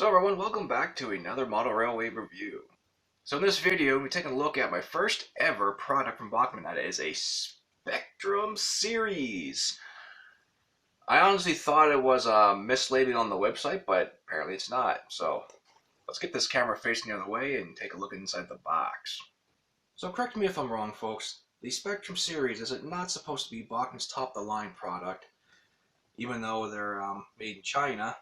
So everyone, welcome back to another model railway review. So in this video, we're taking a look at my first ever product from Bachmann. That is a Spectrum series. I honestly thought it was mislabeling on the website, but apparently it's not. So let's get this camera facing the other way and take a look inside the box. So correct me if I'm wrong, folks. The Spectrum series is not supposed to be Bachmann's top-of-the-line product, even though they're made in China.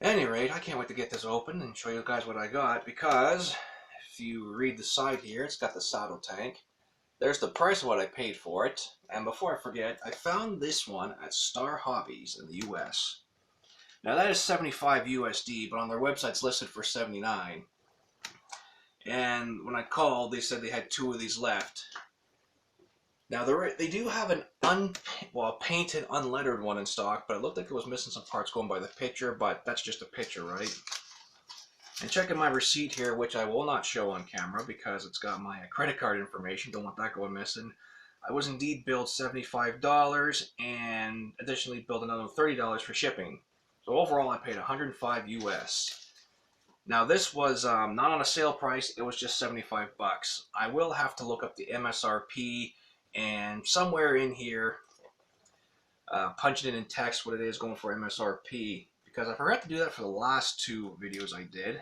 At any rate, I can't wait to get this open and show you guys what I got, because if you read the side here, it's got the saddle tank. There's the price of what I paid for it. And before I forget, I found this one at Star Hobbies in the US. Now that is 75 USD, but on their website it's listed for 79. And when I called, they said they had 2 of these left. Now they do have an painted, unlettered one in stock, but it looked like it was missing some parts going by the picture, but that's just a picture, right? And checking my receipt here, which I will not show on camera because it's got my credit card information, don't want that going missing. I was indeed billed $75 and additionally billed another $30 for shipping. So overall I paid 105 US. Now this was not on a sale price, it was just 75 bucks. I will have to look up the MSRP and somewhere in here punch it in text what it is going for MSRP, because I forgot to do that for the last 2 videos I did.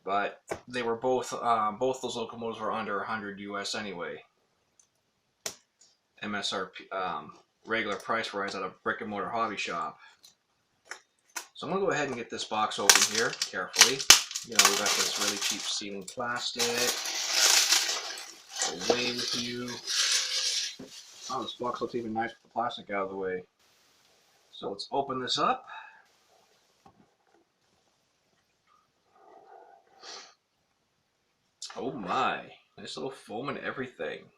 But they were both those locomotives were under 100 US anyway. MSRP, regular price rise at a brick and mortar hobby shop. So I'm gonna go ahead and get this box open here carefully. You know, we got this really cheap sealing plastic. Away with you. Oh, this box looks even nice with the plastic out of the way. So let's open this up. Oh my, nice little foam and everything.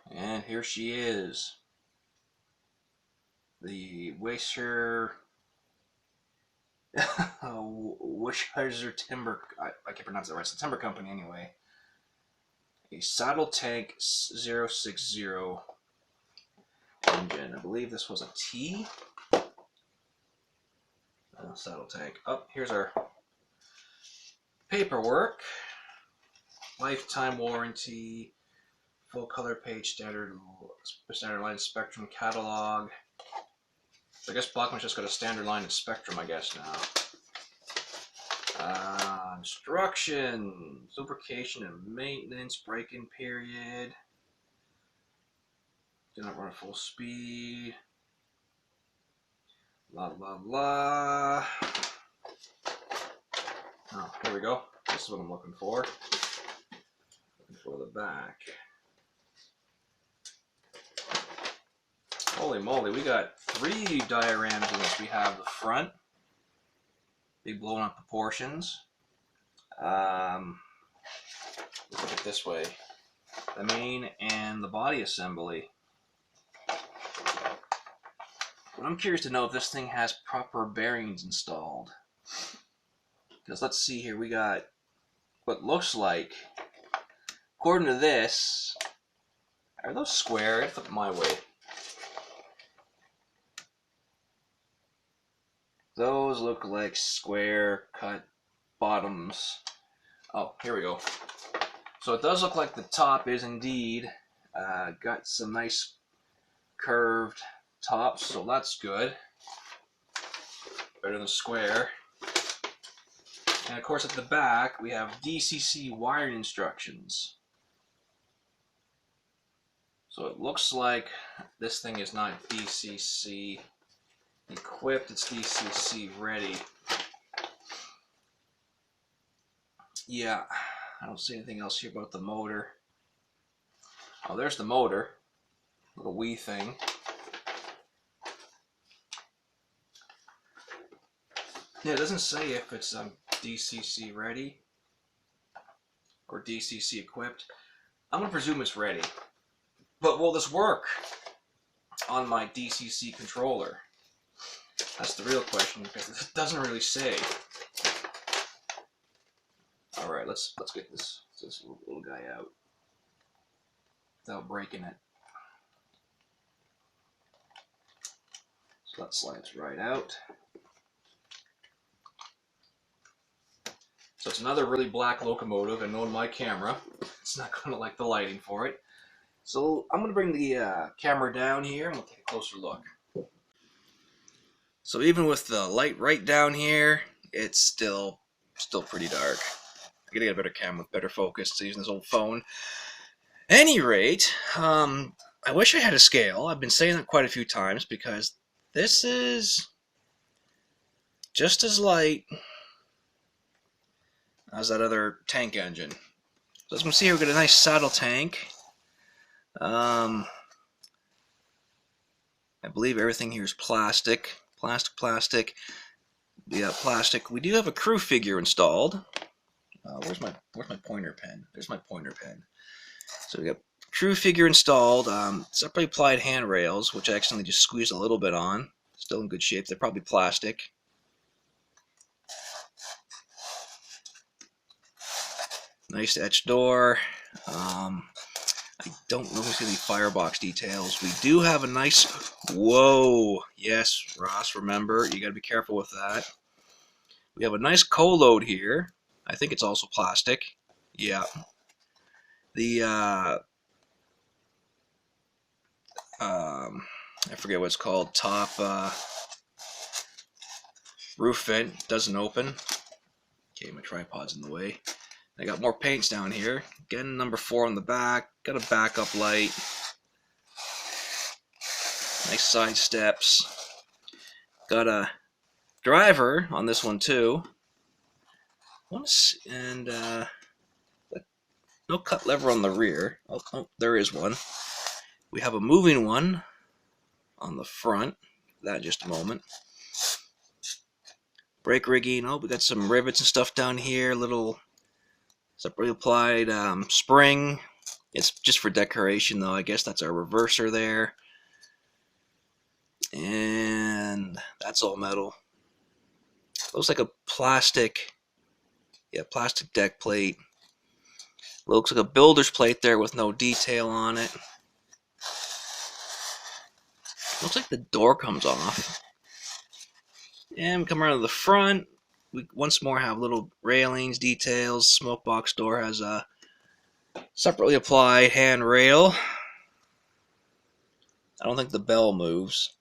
And here she is. The Wisher Wisher Timber, I can't pronounce that right, it's the timber company anyway. A saddle tank 060 engine. I believe this was a T. Saddle tank. Oh, here's our paperwork. Lifetime warranty, full color page, standard line Spectrum catalog. I guess Bachmann's just got a standard line of Spectrum, I guess now. Instructions, lubrication and maintenance, break-in period. Do not run at full speed. La la la. Oh, here we go. This is what I'm looking for. Looking for the back. Holy moly, we got 3 dioramas in this. We have the front, big blown up proportions. Let's look at it this way. The main and the body assembly. But I'm curious to know if this thing has proper bearings installed. Because let's see here, we got what looks like, according to this, are those square? Flip it my way. Those look like square cut bottoms. Oh, here we go. So it does look like the top is indeed got some nice curved tops, so that's good. Better than square. And of course at the back we have DCC wiring instructions. So it looks like this thing is not DCC equipped, it's DCC ready. Yeah, I don't see anything else here about the motor. Oh, there's the motor. Little wee thing. Yeah, it doesn't say if it's DCC ready or DCC equipped. I'm gonna presume it's ready. But will this work on my DCC controller? That's the real question, because it doesn't really say. All right, let's get this little guy out without breaking it. That slides right out. So it's another really black locomotive, and knowing my camera, it's not going to like the lighting for it. So I'm going to bring the camera down here and we'll take a closer look. So even with the light right down here, it's still pretty dark. I gotta get a better camera with better focus to using this old phone. Any rate, I wish I had a scale. I've been saying that quite a few times because this is just as light as that other tank engine. So as you can see here, we've got a nice saddle tank. I believe everything here is plastic. Plastic. Yeah, plastic. We do have a crew figure installed. Where's my pointer pen? There's my pointer pen. So we got crew figure installed. Separately applied handrails, which I accidentally just squeezed a little bit on. Still in good shape. They're probably plastic. Nice etched door. I don't know if there's going to be firebox details. We do have a nice... Whoa! Yes, Ross, remember, you got to be careful with that. We have a nice co-load here. I think it's also plastic. Yeah. The, I forget what it's called, top roof vent doesn't open. Okay, my tripod's in the way. I got more paints down here. Again, number 4 on the back. Got a backup light. Nice side steps. Got a driver on this one too. And no cut lever on the rear. Oh, there is one. We have a moving one on the front. That in just a moment. Brake rigging. Oh, we got some rivets and stuff down here. Little separately applied spring. It's just for decoration though. I guess that's our reverser there. And that's all metal. Looks like a plastic, plastic deck plate. Looks like a builder's plate there with no detail on it. Looks like the door comes off. And we come around to the front. We once more have little railings, details. Smoke box door has a separately applied handrail. I don't think the bell moves.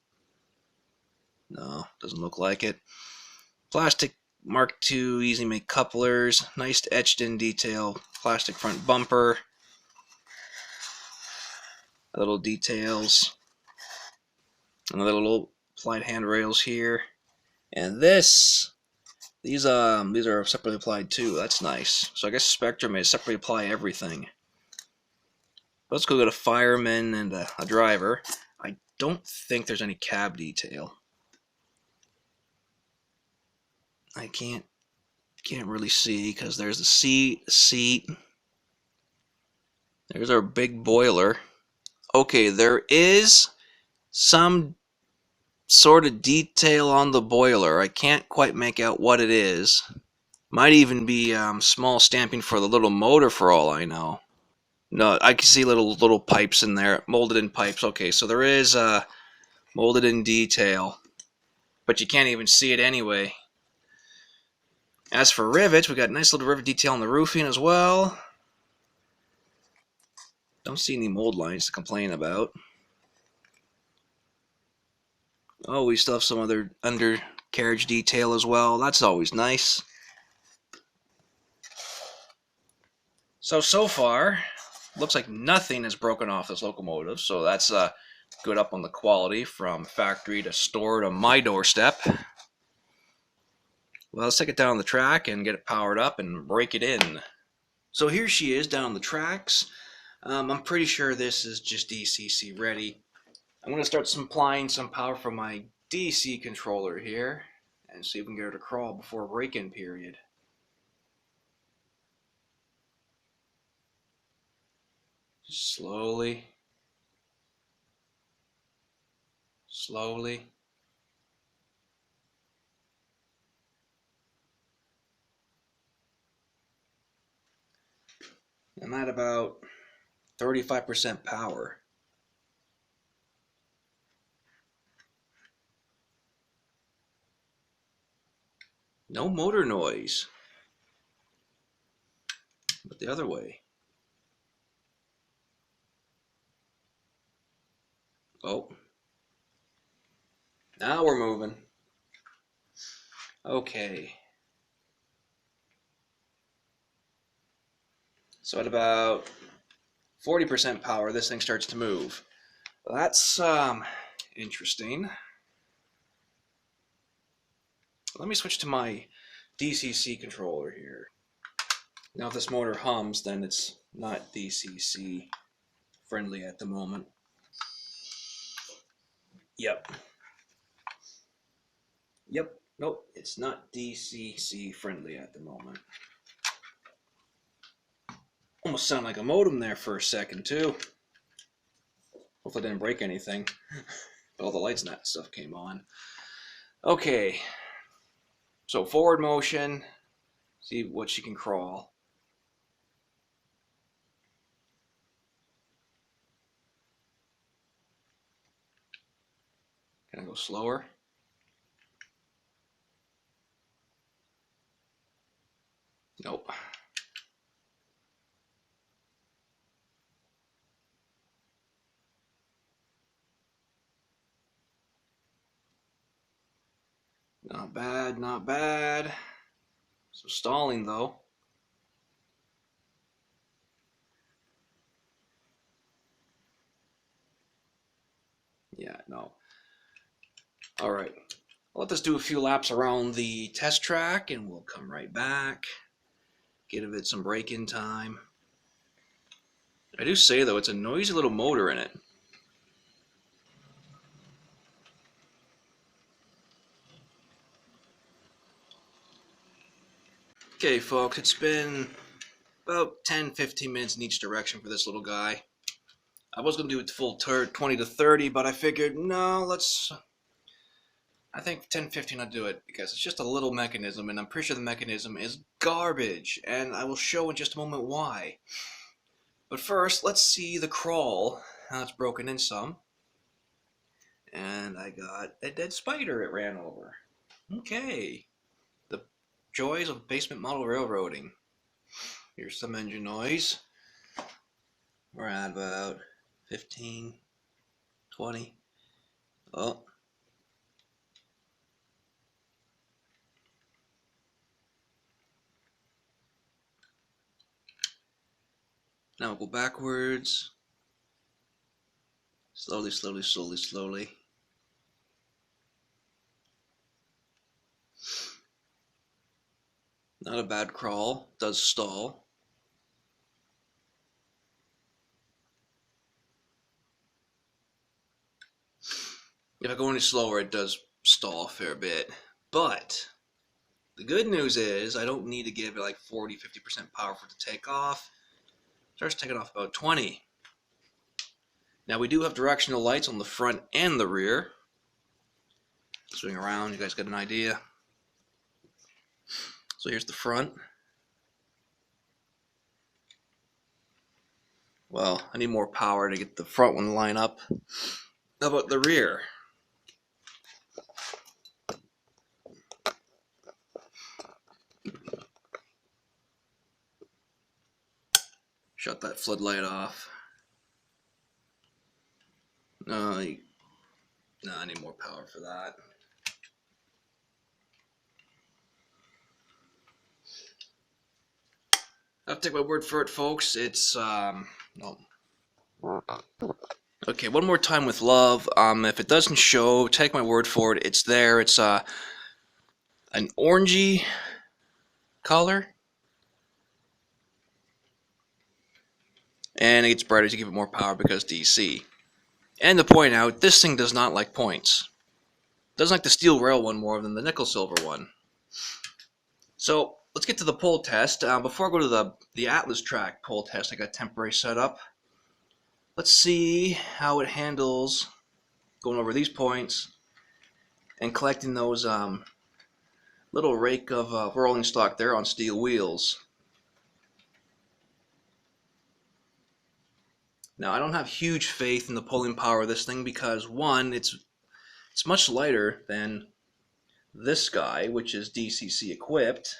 No, doesn't look like it. Plastic Mark II easy make couplers. Nice etched in detail. Plastic front bumper. Little details. And the little applied handrails here. And these are separately applied too. That's nice. So I guess Spectrum is separately apply everything. Let's go get a fireman and a driver. I don't think there's any cab detail. I can't really see because there's the seat. There's our big boiler. Okay, there is some sort of detail on the boiler. I can't quite make out what it is. Might even be small stamping for the little motor for all I know. No, I can see little pipes in there, molded in pipes. Okay, so there is molded in detail, but you can't even see it anyway. As for rivets, we got nice little rivet detail on the roofing as well. Don't see any mold lines to complain about. Oh, we still have some other undercarriage detail as well. That's always nice. So far, looks like nothing is broken off this locomotive, so that's good up on the quality from factory to store to my doorstep. Well, let's take it down the track and get it powered up and break it in. So here she is down the tracks. I'm pretty sure this is just DCC Ready. I'm going to start applying some power from my DC controller here and see if we can get her to crawl before break-in period. Just slowly. I'm at about 35% power. No motor noise. But the other way. Oh. Now we're moving. Okay. So at about 40% power, this thing starts to move. That's interesting. Let me switch to my DCC controller here. Now if this motor hums, then it's not DCC friendly at the moment. Yep. Nope, it's not DCC friendly at the moment. Almost sound like a modem there for a second too. Hopefully I didn't break anything. All the lights and that stuff came on. Okay. So forward motion. See what she can crawl. Can I go slower? Nope. Not bad, not bad. Some stalling though. Yeah, no. All right. I'll let this do a few laps around the test track and we'll come right back. Give it some break-in time. I do say though, it's a noisy little motor in it. Okay folks, it's been about 10-15 minutes in each direction for this little guy. I was going to do it full 20 to 30, but I figured, no, I think 10-15 I'll do it, because it's just a little mechanism, and I'm pretty sure the mechanism is garbage, and I will show in just a moment why. But first, let's see the crawl, how it's broken in some. And I got a dead spider it ran over. Okay. The joys of basement model railroading. Here's some engine noise. We're at about 15, 20. Oh. Now we'll go backwards. Slowly, slowly, slowly, slowly. Not a bad crawl. Does stall. If I go any slower, it does stall a fair bit. But the good news is I don't need to give it like 40-50% power for it to take off. It starts taking off about 20. Now we do have directional lights on the front and the rear. Swing around, you guys get an idea. So here's the front. Well, I need more power to get the front one to line up. How about the rear? Shut that floodlight off. No, I need more power for that. I have to take my word for it, folks. It's no. Okay, one more time with love. If it doesn't show, take my word for it. It's there. It's an orangey color, and it gets brighter as you give it more power because DC. And to point out, this thing does not like points. It doesn't like the steel rail one more than the nickel silver one. So let's get to the pull test. Before I go to the Atlas track pull test, I got temporary set up. Let's see how it handles going over these points and collecting those little rake of rolling stock there on steel wheels. Now I don't have huge faith in the pulling power of this thing because one, it's much lighter than this guy, which is DCC equipped,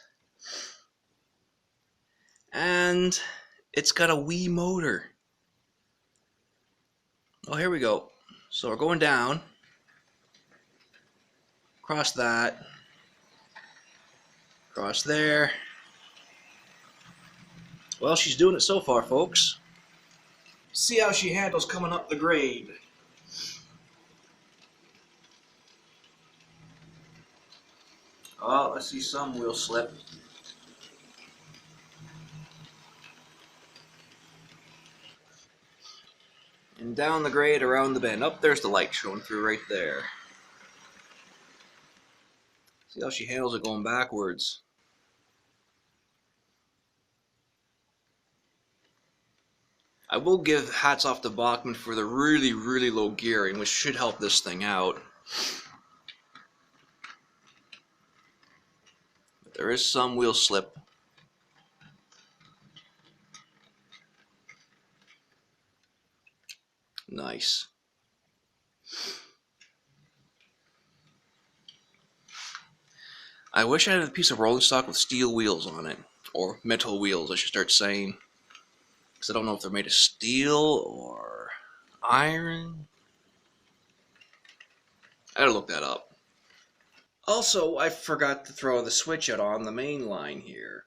and it's got a Wii motor. Oh, here we go. So we're going down, across that, across there. Well, she's doing it so far, folks. See how she handles coming up the grade. Oh, I see some wheel slip. And down the grade, around the bend. Up there's the light showing through right there. See how she handles it going backwards. I will give hats off to Bachmann for the really, really low gearing, which should help this thing out. But there is some wheel slip. Nice. I wish I had a piece of rolling stock with steel wheels on it. Or metal wheels, I should start saying. Because I don't know if they're made of steel or iron. I gotta look that up. Also, I forgot to throw the switch out on the main line here.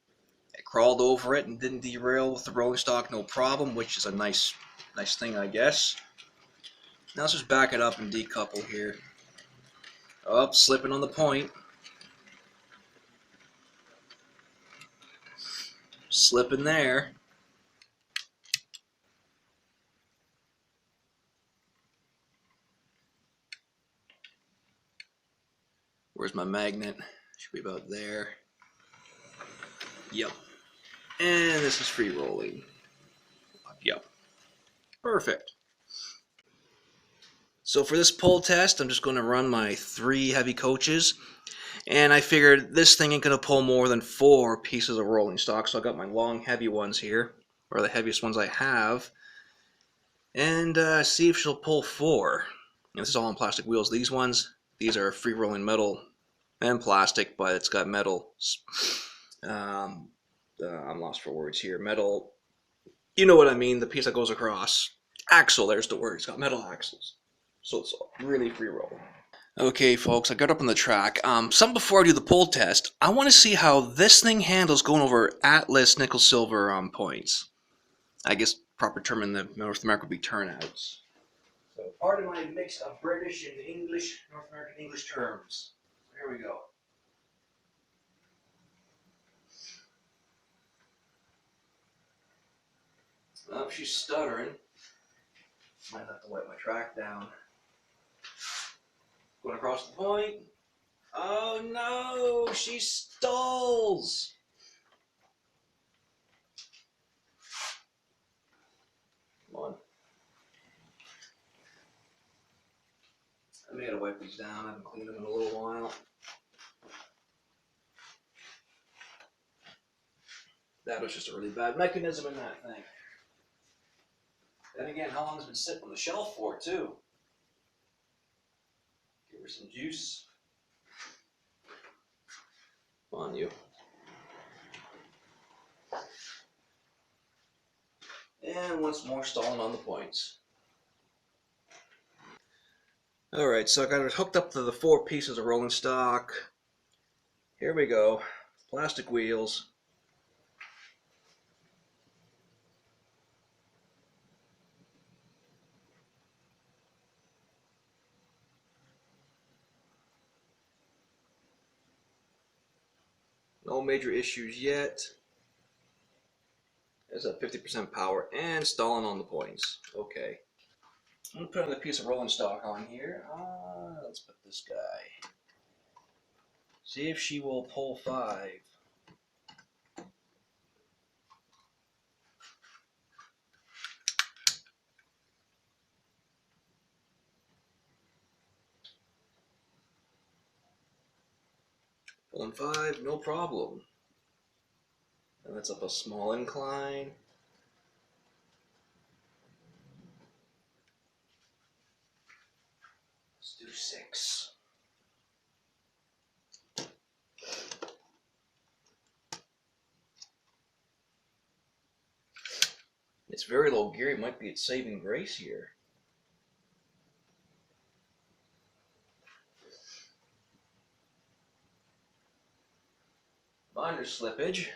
I crawled over it and didn't derail with the rolling stock, no problem, which is a nice thing, I guess. Now let's just back it up and decouple here. Oh, slipping on the point. Slipping there. Where's my magnet? Should be about there. Yep. And this is free rolling. Yep. Perfect. So for this pull test, I'm just going to run my 3 heavy coaches. And I figured this thing ain't going to pull more than 4 pieces of rolling stock. So I got my long, heavy ones here, or the heaviest ones I have. And see if she'll pull 4. And this is all on plastic wheels. These are free rolling metal and plastic, but it's got metal. I'm lost for words here. Metal, you know what I mean, the piece that goes across. Axle, there's the word. It's got metal axles. So it's really free rolling. Okay, folks, I got up on the track. Something before I do the pull test, I want to see how this thing handles going over Atlas nickel silver points. I guess proper term in the North America would be turnouts. So pardon my mix of British and English, North American English terms. Here we go. Oh, she's stuttering. Might have to wipe my track down. Going across the point. Oh no, she stalls. Come on. I may have to wipe these down. I haven't cleaned them in a little while. That was just a really bad mechanism in that thing. Then again, how long has it been sitting on the shelf for, too? Give her some juice. Come on, you. And once more, stalling on the points. Alright, so I got it hooked up to the 4 pieces of rolling stock. Here we go. Plastic wheels. No major issues yet. There's a 50% power and stalling on the points. Okay. I'm going to put another piece of rolling stock on here. Let's put this guy. See if she will pull 5. Pulling 5, no problem. And that's up a small incline. Let's do 6. It's very low gear. It might be its saving grace here. Minor slippage.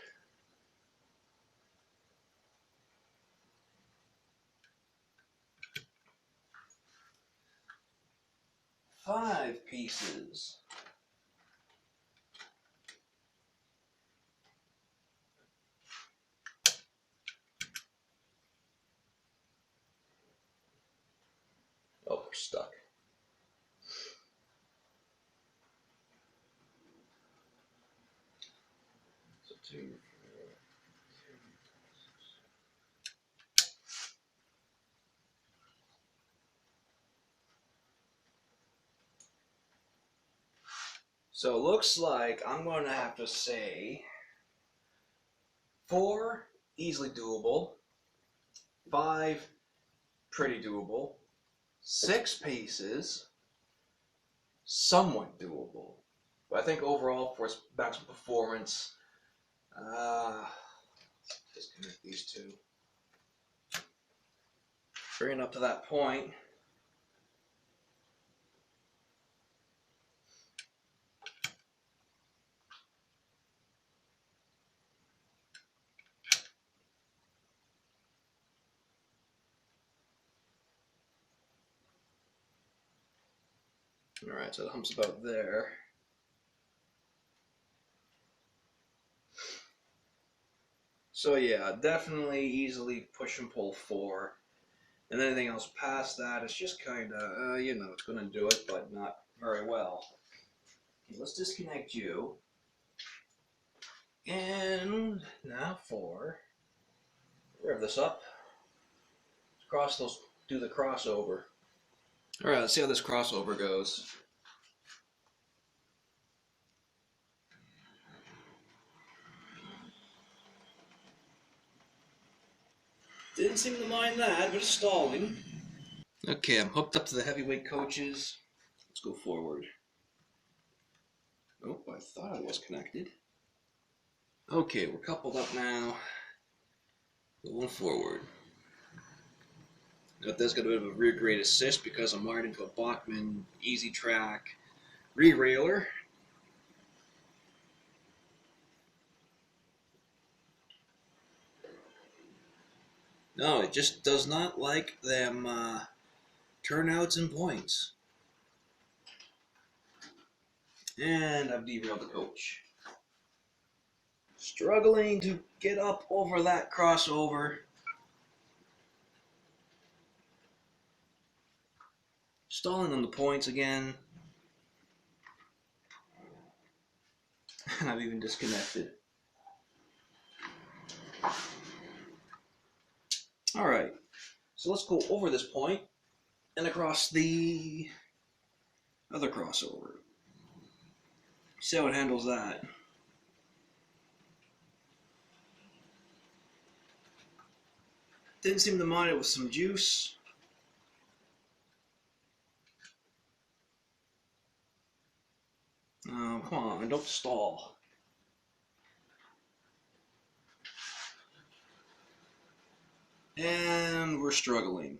Five pieces. Oh, we're stuck. So two. So it looks like I'm going to have to say 4, easily doable. 5, pretty doable. 6 pieces, somewhat doable. But I think overall, for its maximum performance, disconnect these two. Bring it up to that point. Alright, so the hump's about there. So yeah, definitely easily push and pull 4. And anything else past that is just kind of, you know, it's going to do it, but not very well. Okay, let's disconnect you. And now rev this up. Cross those, do the crossover. Alright, let's see how this crossover goes. Didn't seem to mind that, but it's stalling. Okay, I'm hooked up to the heavyweight coaches. Let's go forward. Oh, I thought I was connected. Okay, we're coupled up now. Going forward. Now there's got a bit of a rear grade assist because I'm wired into a Bachmann Easy Track re-railer. No, it just does not like them turnouts and points. And I've derailed the coach. Struggling to get up over that crossover. Stalling on the points again. And I've even disconnected. Alright, so let's go over this point and across the other crossover. See how it handles that. Didn't seem to mind it with some juice. Oh, come on, don't stall. And we're struggling.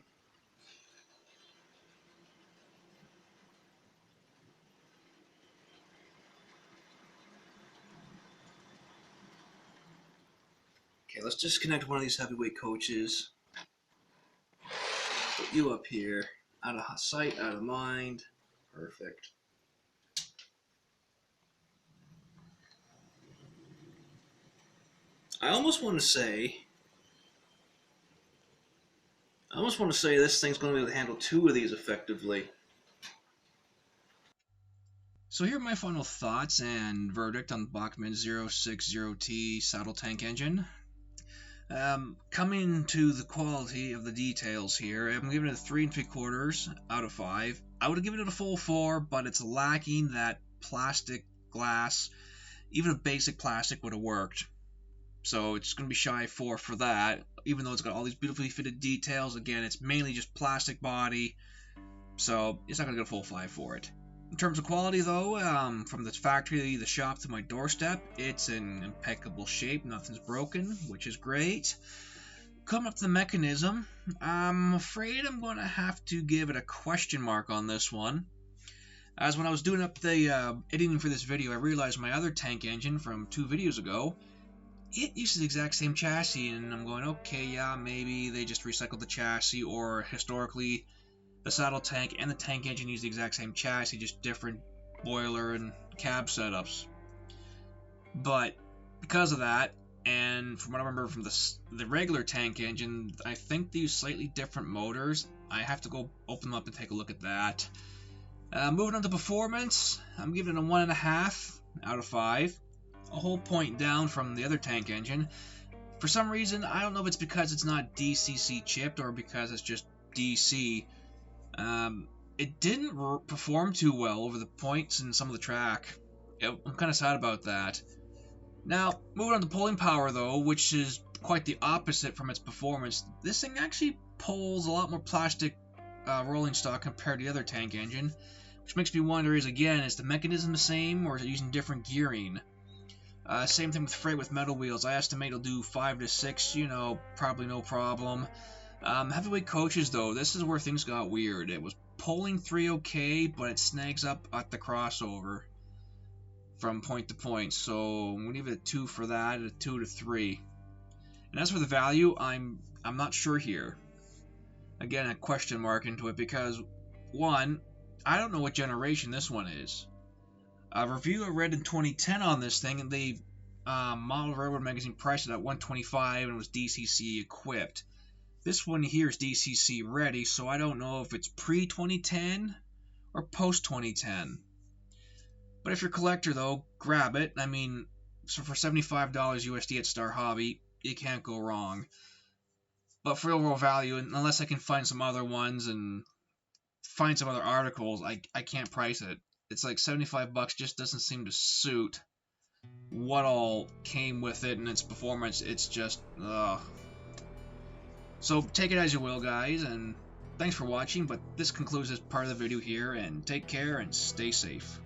Okay, let's disconnect one of these heavyweight coaches. Put you up here. Out of sight, out of mind. Perfect. I almost want to say this thing's going to be able to handle 2 of these effectively. So here are my final thoughts and verdict on the Bachmanns 060T saddle tank engine. Coming to the quality of the details here, I'm giving it a 3 3/4 out of 5. I would have given it a full 4, but it's lacking that plastic glass. Even a basic plastic would have worked. So it's going to be shy of 4 for that. Even though it's got all these beautifully fitted details, again, it's mainly just plastic body. So it's not going to get a full 5 for it. In terms of quality, though, from the factory, the shop to my doorstep, it's in impeccable shape. Nothing's broken, which is great. coming up to the mechanism, I'm afraid I'm going to have to give it a question mark on this one. As when I was doing up the editing for this video, I realized my other tank engine from 2 videos ago, it uses the exact same chassis, and I'm going, okay, yeah, maybe they just recycled the chassis, or historically, the saddle tank and the tank engine use the exact same chassis, just different boiler and cab setups. But because of that, and from what I remember from the regular tank engine, I think they use slightly different motors. I have to go open them up and take a look at that. Moving on to performance, I'm giving it a 1.5 out of 5. A whole point down from the other tank engine. For some reason, I don't know if it's because it's not DCC chipped or because it's just DC. It didn't perform too well over the points in some of the track. I'm kind of sad about that. Now, moving on to pulling power though, which is quite the opposite from its performance. This thing actually pulls a lot more plastic rolling stock compared to the other tank engine, which makes me wonder is the mechanism the same or is it using different gearing? Same thing with freight with metal wheels. I estimate it'll do 5 to 6, probably no problem. Heavyweight coaches though, this is where things got weird. It was pulling 3 okay, but it snags up at the crossover from point to point. So I'm gonna give it a 2 for that, a 2 to 3. And as for the value, I'm not sure here. Again, a question mark into it because, one, I don't know what generation this one is. A review I read in 2010 on this thing, and they Model Railroad magazine priced it at $125 and was DCC equipped. This one here is DCC Ready, so I don't know if it's pre-2010 or post-2010. But if you're a collector though, grab it. I mean, so for $75 USD at Star Hobby, you can't go wrong. But for overall value, unless I can find some other ones and find some other articles, I can't price it. It's like $75 just doesn't seem to suit what all came with it and its performance. It's just, ugh. So take it as you will, guys, and thanks for watching, but this concludes this part of the video here, and take care and stay safe.